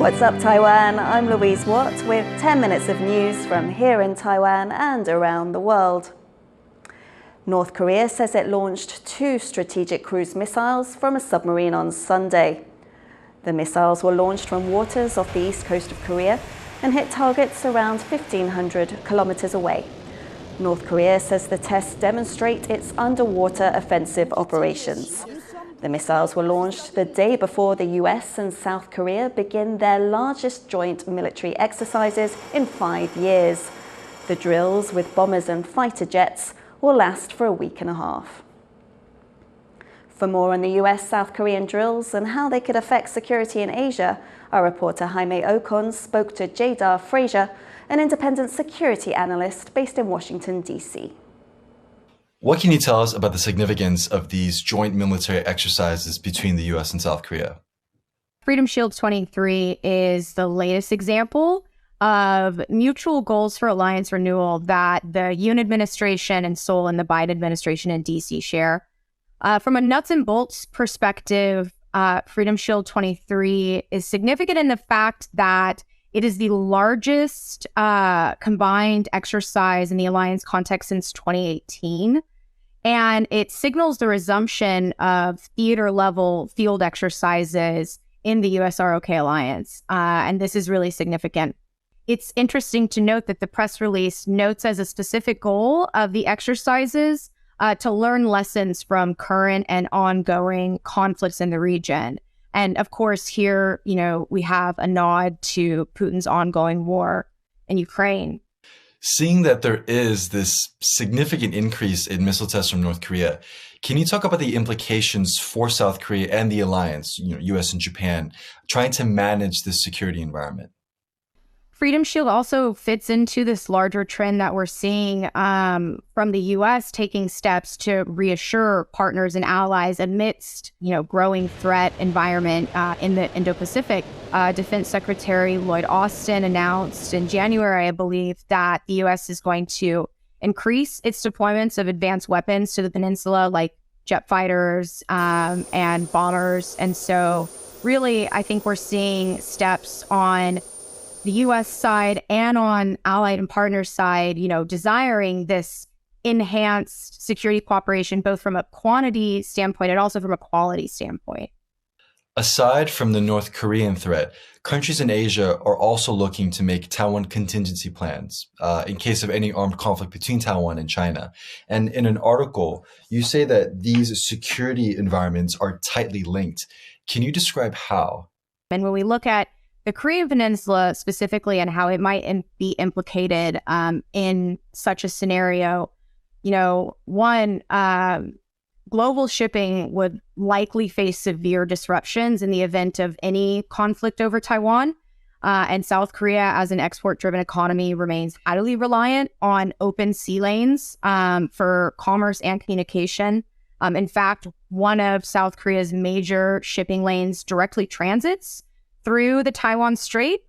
What's up, Taiwan? I'm Louise with 10 minutes of news from here in Taiwan and around the world. North Korea says it launched 2 strategic cruise missiles from a submarine on Sunday. The missiles were launched from waters off the east coast of Korea and hit targets around 1,500 kilometers away. North Korea says the tests demonstrate its underwater offensive operations. The missiles were launched the day before the US and South Korea begin their largest joint military exercises in 5 years. The drills with bombers and fighter jets will last for a week and a half. For more on the US-South Korean drills and how they could affect security in Asia, our reporter Jaime Ocon spoke to Jadar Fraser, an independent security analyst based in Washington, D.C. What can you tell us about the significance of these joint military exercises between the U.S. and South Korea? Freedom Shield 23 is the latest example of mutual goals for alliance renewal that the Yoon administration in Seoul and the Biden administration in D.C. share. From a nuts and bolts perspective, Freedom Shield 23 is significant in the fact that it is the largest combined exercise in the alliance context since 2018. And it signals the resumption of theater-level field exercises in the US-ROK alliance. And this is really significant. It's interesting to note that the press release notes as a specific goal of the exercises to learn lessons from current and ongoing conflicts in the region. And of course, here, we have a nod to Putin's ongoing war in Ukraine. Seeing that there is this significant increase in missile tests from North Korea, can you talk about the implications for South Korea and the alliance, US and Japan, trying to manage this security environment? Freedom Shield also fits into this larger trend that we're seeing from the U.S. taking steps to reassure partners and allies amidst, growing threat environment in the Indo-Pacific. Defense Secretary Lloyd Austin announced in January, I believe, that the U.S. is going to increase its deployments of advanced weapons to the peninsula, like jet fighters and bombers. And so really, I think we're seeing steps on the U.S. side and on allied and partner side, desiring this enhanced security cooperation, both from a quantity standpoint and also from a quality standpoint. Aside from the North Korean threat, countries in Asia are also looking to make Taiwan contingency plans in case of any armed conflict between Taiwan and China. And in an article, you say that these security environments are tightly linked. Can you describe how? And when we look at the Korean Peninsula specifically and how it might be implicated in such a scenario, one, global shipping would likely face severe disruptions in the event of any conflict over Taiwan. And South Korea, as an export-driven economy, remains highly reliant on open sea lanes for commerce and communication. In fact, one of South Korea's major shipping lanes directly transits through the Taiwan Strait.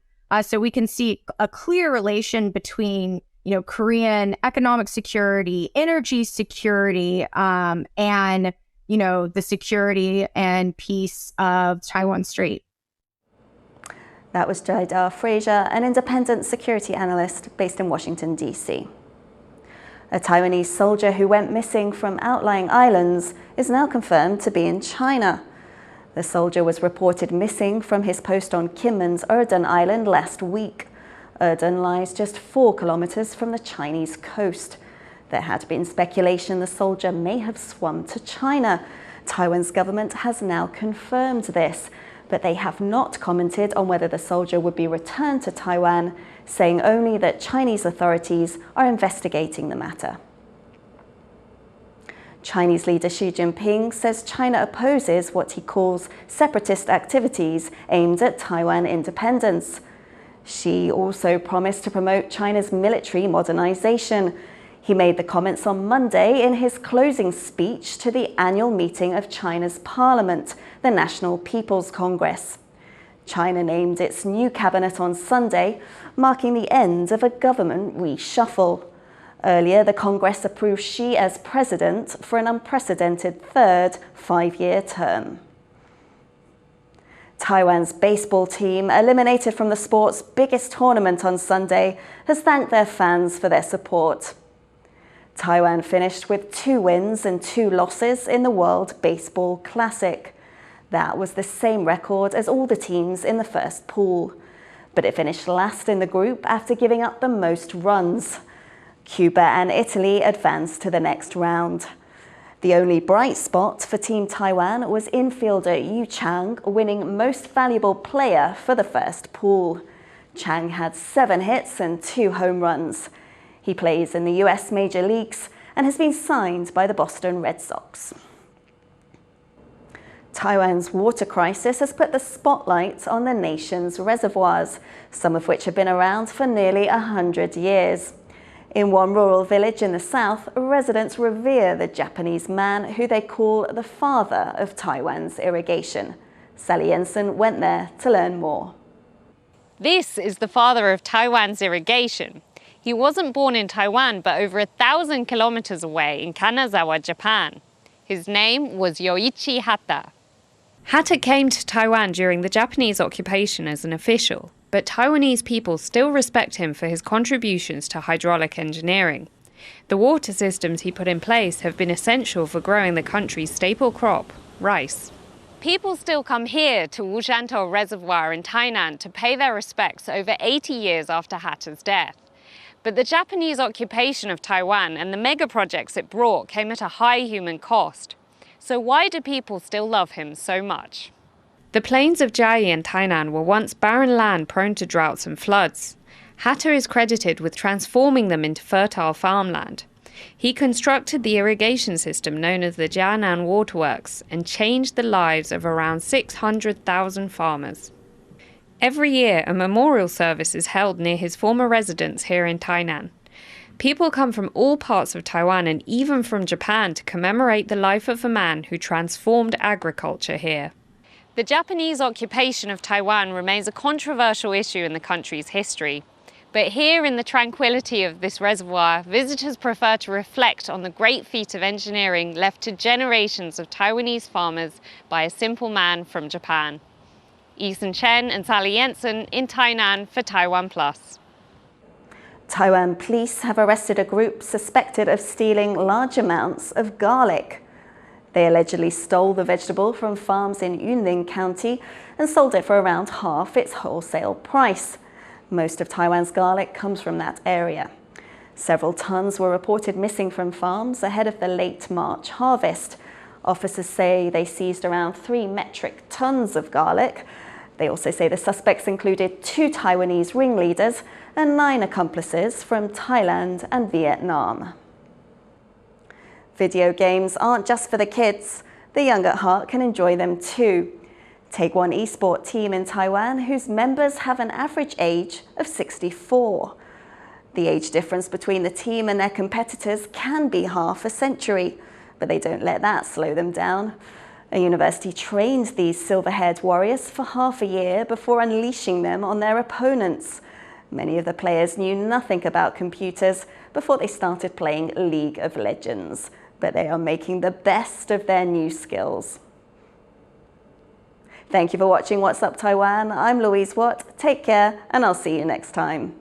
So we can see a clear relation between, Korean economic security, energy security, and, the security and peace of Taiwan Strait. That was Jadar Fraser, an independent security analyst based in Washington, D.C. A Taiwanese soldier who went missing from outlying islands is now confirmed to be in China. The soldier was reported missing from his post on Kinmen's Erdun Island last week. Erdun lies just 4 kilometers from the Chinese coast. There had been speculation the soldier may have swum to China. Taiwan's government has now confirmed this, but they have not commented on whether the soldier would be returned to Taiwan, saying only that Chinese authorities are investigating the matter. Chinese leader Xi Jinping says China opposes what he calls separatist activities aimed at Taiwan independence. Xi also promised to promote China's military modernization. He made the comments on Monday in his closing speech to the annual meeting of China's parliament, the National People's Congress. China named its new cabinet on Sunday, marking the end of a government reshuffle. Earlier, the Congress approved Xi as president for an unprecedented third 5-year term. Taiwan's baseball team, eliminated from the sport's biggest tournament on Sunday, has thanked their fans for their support. Taiwan finished with 2 wins and 2 losses in the World Baseball Classic. That was the same record as all the teams in the first pool. But it finished last in the group after giving up the most runs. Cuba and Italy advanced to the next round. The only bright spot for Team Taiwan was infielder Yeoh Chang winning Most Valuable Player for the first pool. Chang had 7 hits and 2 home runs. He plays in the US Major Leagues and has been signed by the Boston Red Sox. Taiwan's water crisis has put the spotlight on the nation's reservoirs, some of which have been around for nearly 100 years. In one rural village in the south, residents revere the Japanese man who they call the father of Taiwan's irrigation. Sally Jensen went there to learn more. This is the father of Taiwan's irrigation. He wasn't born in Taiwan, but over 1,000 kilometers away in Kanazawa, Japan. His name was Yoichi Hata. Hata came to Taiwan during the Japanese occupation as an official, but Taiwanese people still respect him for his contributions to hydraulic engineering. The water systems he put in place have been essential for growing the country's staple crop, rice. People still come here to Wushantou Reservoir in Tainan to pay their respects over 80 years after Hata's death. But the Japanese occupation of Taiwan and the mega projects it brought came at a high human cost. So why do people still love him so much? The plains of Jiayi and Tainan were once barren land prone to droughts and floods. Hata is credited with transforming them into fertile farmland. He constructed the irrigation system known as the Jianan Waterworks and changed the lives of around 600,000 farmers. Every year, a memorial service is held near his former residence here in Tainan. People come from all parts of Taiwan and even from Japan to commemorate the life of a man who transformed agriculture here. The Japanese occupation of Taiwan remains a controversial issue in the country's history. But here in the tranquility of this reservoir, visitors prefer to reflect on the great feat of engineering left to generations of Taiwanese farmers by a simple man from Japan. Ethan Chen and Sally Jensen in Tainan for TaiwanPlus. Taiwan police have arrested a group suspected of stealing large amounts of garlic. They allegedly stole the vegetable from farms in Yunlin County and sold it for around half its wholesale price. Most of Taiwan's garlic comes from that area. Several tons were reported missing from farms ahead of the late March harvest. Officers say they seized around 3 metric tons of garlic. They also say the suspects included 2 Taiwanese ringleaders and 9 accomplices from Thailand and Vietnam. Video games aren't just for the kids. The young at heart can enjoy them too. Take one eSport team in Taiwan whose members have an average age of 64. The age difference between the team and their competitors can be half a century, but they don't let that slow them down. A university trained these silver-haired warriors for half a year before unleashing them on their opponents. Many of the players knew nothing about computers before they started playing League of Legends, but they are making the best of their new skills. Thank you for watching What's Up Taiwan. I'm Louise Watt. Take care, and I'll see you next time.